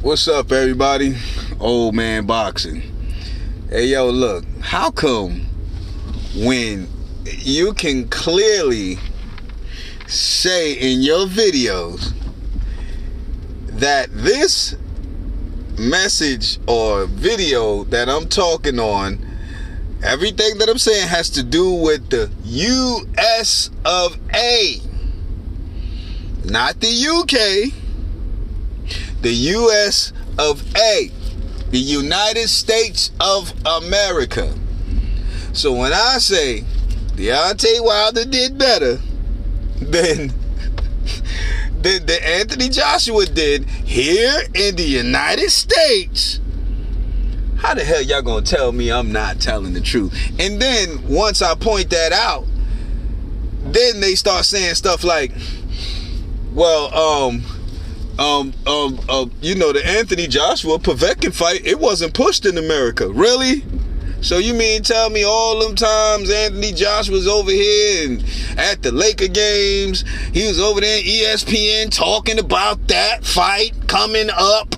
What's up, everybody? Old man boxing. Hey, yo, look, how come when you can clearly say in your videos that this message or video that I'm talking on, everything that I'm saying has to do with the US of A, not the UK, the US of A, the United States of America. So when I say Deontay Wilder did better than Anthony Joshua did here in the United States, how the hell y'all gonna tell me I'm not telling the truth? And then once I point that out, then they start saying stuff like, well, the Anthony Joshua Povetkin fight, it wasn't pushed in America. Really? So you mean tell me all them times Anthony Joshua was over here and at the Laker games, he was over there in ESPN talking about that fight coming up?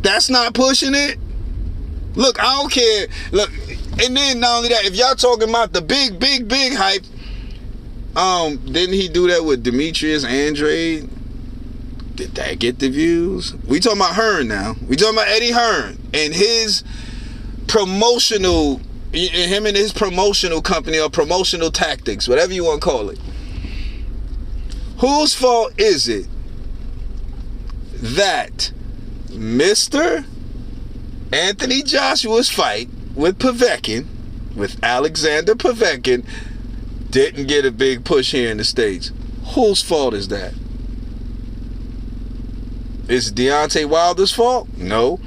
That's not pushing it? Look, I don't care. Look, and then not only that, if y'all talking about the big hype, didn't he do that with Demetrius Andrade? Did that get the views? We talking about Hearn now. We talking about Eddie Hearn and his promotional company or promotional tactics, whatever you want to call it. Whose fault is it that Mr. Anthony Joshua's fight with Povetkin, with Alexander Povetkin, didn't get a big push here in the States? Whose fault is that? Is it Deontay Wilder's fault? No.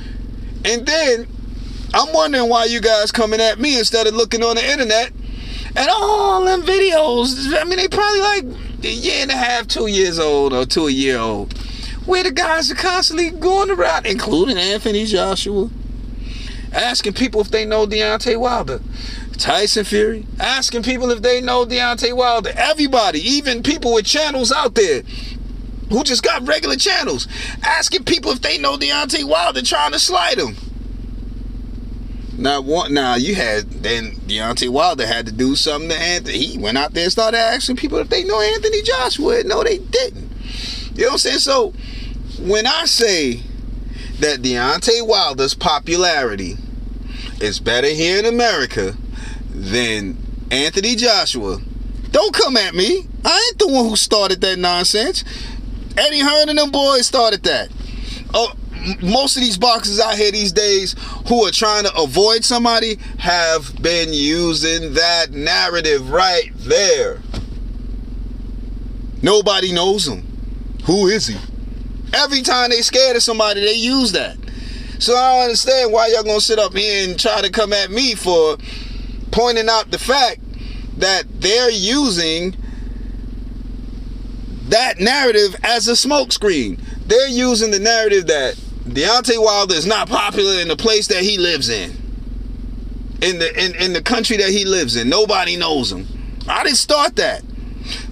And then I'm wondering why you guys coming at me instead of looking on the internet and all them videos. I mean, they probably like a year and a half, 2 years old, or to a year old, where the guys are constantly going around, including Anthony Joshua, asking people if they know Deontay Wilder. Tyson Fury, asking people if they know Deontay Wilder. Everybody, even people with channels out there who just got regular channels, asking people if they know Deontay Wilder, trying to slide him. Now you had, then Deontay Wilder had to do something to Anthony. He went out there and started asking people if they know Anthony Joshua. No, they didn't. You know what I'm saying? So when I say that Deontay Wilder's popularity is better here in America than Anthony Joshua, don't come at me. I ain't the one who started that nonsense. Eddie Hearn and them boys started that. Oh, most of these boxers out here these days who are trying to avoid somebody have been using that narrative right there. Nobody knows him. Who is he? Every time they scared of somebody, they use that. So I don't understand why y'all gonna sit up here and try to come at me for pointing out the fact that they're using that narrative as a smokescreen. They're using the narrative that Deontay Wilder is not popular in the place that he lives in the country that he lives in. Nobody knows him. I didn't start that.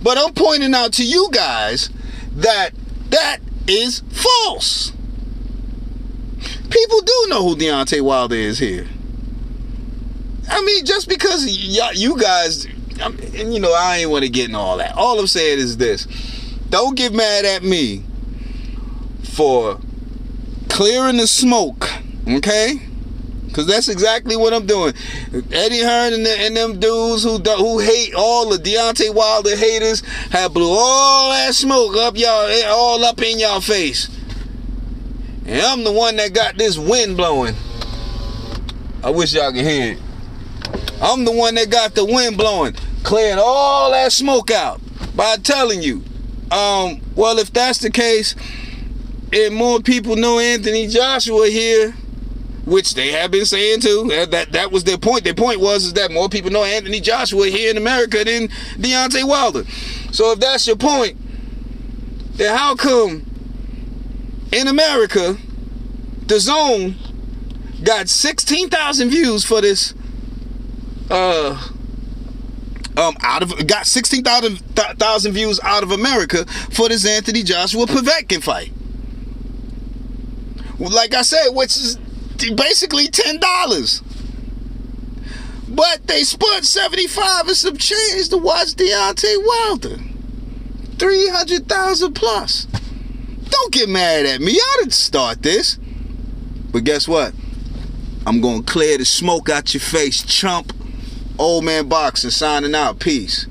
But I'm pointing out to you guys that that is false. People do know who Deontay Wilder is here. I mean, just because you guys, and I ain't want to get in all that. All I'm saying is this. Don't get mad at me for clearing the smoke, okay? Because that's exactly what I'm doing. Eddie Hearn and them dudes who hate, all the Deontay Wilder haters have blew all that smoke up all up in y'all face. And I'm the one that got this wind blowing. I wish y'all could hear it. I'm the one that got the wind blowing, clearing all that smoke out by telling you. Well, if that's the case, and more people know Anthony Joshua here, which they have been saying too, that was their point. Their point was that more people know Anthony Joshua here in America than Deontay Wilder. So if that's your point, then how come in America, DAZN got 16,000 views for this got 16,000 views out of America for this Anthony Joshua Povetkin fight. Like I said, which is basically $10. But they spent 75 and some change to watch Deontay Wilder. 300,000 plus. Don't get mad at me. I didn't start this. But guess what? I'm gonna clear the smoke out your face, chump. Old Man Boxer signing out. Peace.